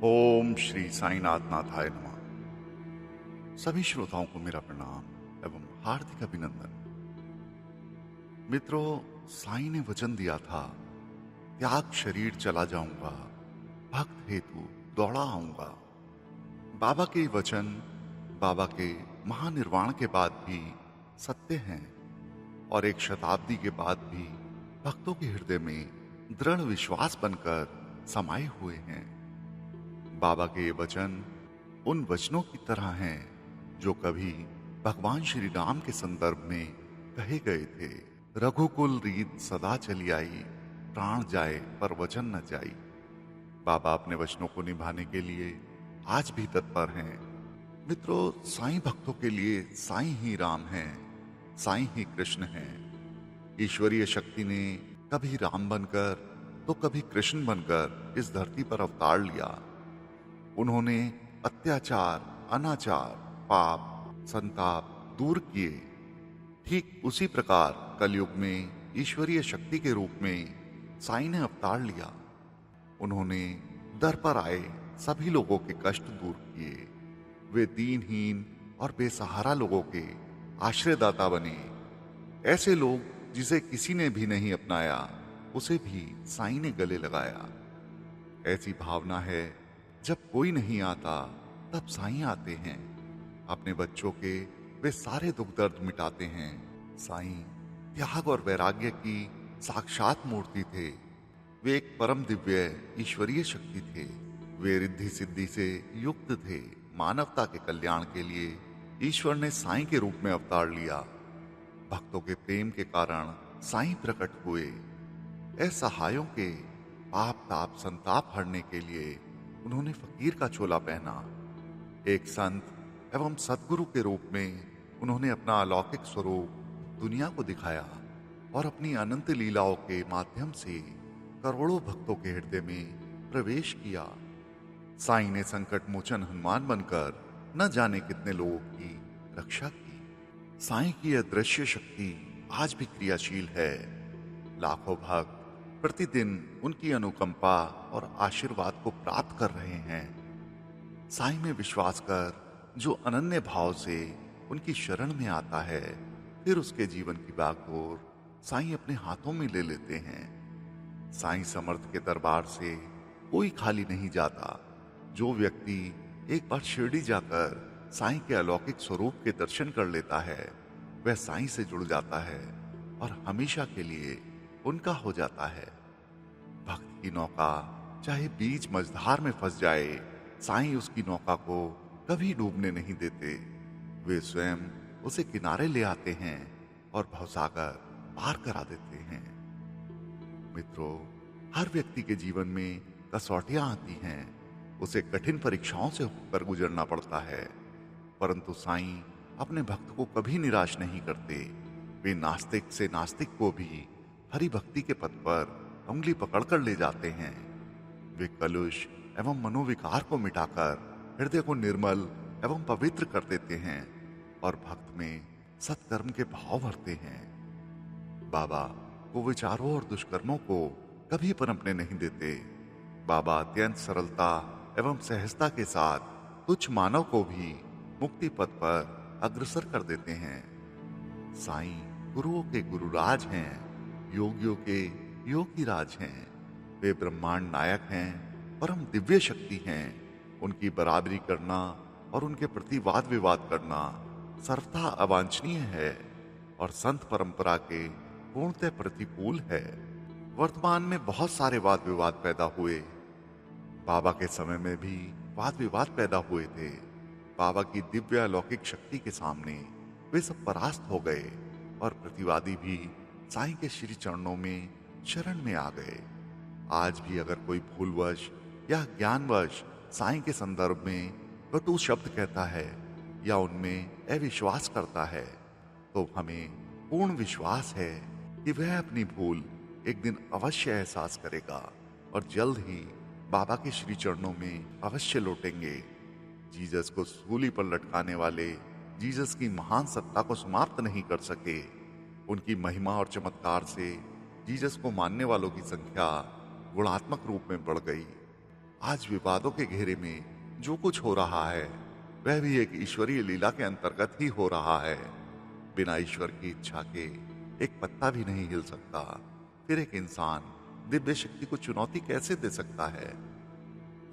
ओम श्री साईनाथ नाथाय नमः। सभी श्रोताओं को मेरा प्रणाम एवं हार्दिक अभिनंदन। मित्रों, साईं ने वचन दिया था, त्याग शरीर चला जाऊंगा, भक्त हेतु दौड़ा आऊंगा। बाबा के वचन बाबा के महानिर्वाण के बाद भी सत्य हैं और एक शताब्दी के बाद भी भक्तों के हृदय में दृढ़ विश्वास बनकर समाये हुए हैं। बाबा के ये वचन उन वचनों की तरह हैं जो कभी भगवान श्री राम के संदर्भ में कहे गए थे। रघुकुल रीत सदा चली आई, प्राण जाए पर वचन न जाई। बाबा अपने वचनों को निभाने के लिए आज भी तत्पर हैं। मित्रों, साईं भक्तों के लिए साईं ही राम हैं, साईं ही कृष्ण हैं। ईश्वरीय शक्ति ने कभी राम बनकर तो कभी कृष्ण बनकर इस धरती पर अवतार लिया। उन्होंने अत्याचार, अनाचार, पाप, संताप दूर किए। ठीक उसी प्रकार कलयुग में ईश्वरीय शक्ति के रूप में साईं ने अवतार लिया। उन्होंने दर पर आए सभी लोगों के कष्ट दूर किए। वे दीनहीन और बेसहारा लोगों के आश्रयदाता बने। ऐसे लोग जिसे किसी ने भी नहीं अपनाया, उसे भी साईं ने गले लगाया। ऐसी भावना है, जब कोई नहीं आता तब साईं आते हैं। अपने बच्चों के वे सारे दुख दर्द मिटाते हैं। साईं त्याग और वैराग्य की साक्षात मूर्ति थे। वे एक परम दिव्य ईश्वरीय शक्ति थे। वे रिद्धि सिद्धि से युक्त थे। मानवता के कल्याण के लिए ईश्वर ने साईं के रूप में अवतार लिया। भक्तों के प्रेम के कारण साईं प्रकट हुए। असहायों के पाप ताप संताप हरने के लिए उन्होंने फकीर का चोला पहना। एक संत एवं सद्गुरु के रूप में उन्होंने अपना अलौकिक स्वरूप दुनिया को दिखाया और अपनी अनंत लीलाओं के माध्यम से करोड़ों भक्तों के हृदय में प्रवेश किया। साईं ने संकट मोचन हनुमान बनकर न जाने कितने लोगों की रक्षा की। साईं की अदृश्य शक्ति आज भी क्रियाशील है। लाखों भक्त प्रतिदिन उनकी अनुकंपा और आशीर्वाद को प्राप्त कर रहे हैं। साईं में विश्वास कर जो अनन्य भाव से उनकी शरण में आता है, फिर उसके जीवन की बागडोर साईं अपने हाथों में ले लेते हैं। साईं समर्थ के दरबार से कोई खाली नहीं जाता। जो व्यक्ति एक बार शिरडी जाकर साईं के अलौकिक स्वरूप के दर्शन कर लेता है, वह साईं से जुड़ जाता है और हमेशा के लिए उनका हो जाता है। भक्त की नौका चाहे बीच मझधार में फंस जाए, साईं उसकी नौका को कभी डूबने नहीं देते। वे स्वयं उसे किनारे ले आते हैं और भवसागर पार करा देते हैं। मित्रों, हर व्यक्ति के जीवन में कसौटियां आती हैं। उसे कठिन परीक्षाओं से होकर गुजरना पड़ता है, परंतु साईं अपने भक्त को कभी निराश नहीं करते। वे नास्तिक से नास्तिक को भी हरि भक्ति के पथ पर उंगली पकड़कर ले जाते हैं। वे कलुष एवं मनोविकार को मिटाकर हृदय को निर्मल एवं पवित्र कर देते हैं और भक्त में सत्कर्म के भाव भरते हैं। बाबा वो विचारों और दुष्कर्मों को कभी पनपने नहीं देते। बाबा अत्यंत सरलता एवं सहजता के साथ तुच्छ मानव को भी मुक्ति पथ पर अग्रसर कर देते हैं। साईं गुरुओं के गुरुराज हैं, योगियों के योगीराज हैं। वे ब्रह्मांड नायक हैं, परम दिव्य शक्ति हैं। उनकी बराबरी करना और उनके प्रति वाद विवाद करना सर्वथा अवांछनीय है और संत परंपरा के पूर्णतः प्रतिकूल है। वर्तमान में बहुत सारे वाद विवाद पैदा हुए। बाबा के समय में भी वाद विवाद पैदा हुए थे। बाबा की दिव्य अलौकिक शक्ति के सामने वे सब परास्त हो गए और प्रतिवादी भी साईं के श्री चरणों में शरण में आ गए। आज भी अगर कोई भूलवश या ज्ञानवश साईं के संदर्भ में कटु शब्द कहता है या उनमें अविश्वास करता है, तो हमें पूर्ण विश्वास है कि वह अपनी भूल एक दिन अवश्य एहसास करेगा और जल्द ही बाबा के श्री चरणों में अवश्य लौटेंगे। जीसस को सूली पर लटकाने वाले जीसस की महान सत्ता को समाप्त नहीं कर सके। उनकी महिमा और चमत्कार से जीसस को मानने वालों की संख्या गुणात्मक रूप में बढ़ गई। आज विवादों के घेरे में जो कुछ हो रहा है वह भी एक ईश्वरीय लीला के अंतर्गत ही हो रहा है। बिना ईश्वर की इच्छा के एक पत्ता भी नहीं हिल सकता। फिर एक इंसान दिव्य शक्ति को चुनौती कैसे दे सकता है?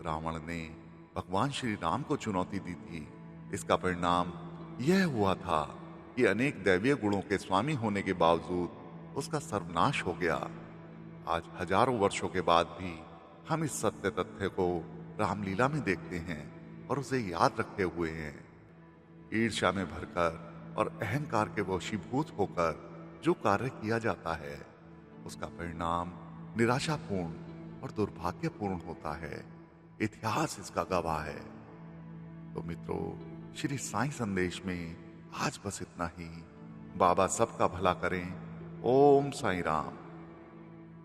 रावण ने भगवान श्री राम को चुनौती दी थी। इसका परिणाम यह हुआ था कि अनेक दैवीय गुणों के स्वामी होने के बावजूद उसका सर्वनाश हो गया। आज हजारों वर्षों के बाद भी हम इस सत्य तथ्य को रामलीला में देखते हैं और उसे याद रखे हुए हैं। ईर्ष्या में भरकर और अहंकार के वशीभूत होकर जो कार्य किया जाता है उसका परिणाम निराशापूर्ण और दुर्भाग्यपूर्ण होता है। इतिहास इसका गवाह है। तो मित्रों, श्री साईं संदेश में आज बस इतना ही। बाबा सबका भला करें। ओम साईं राम।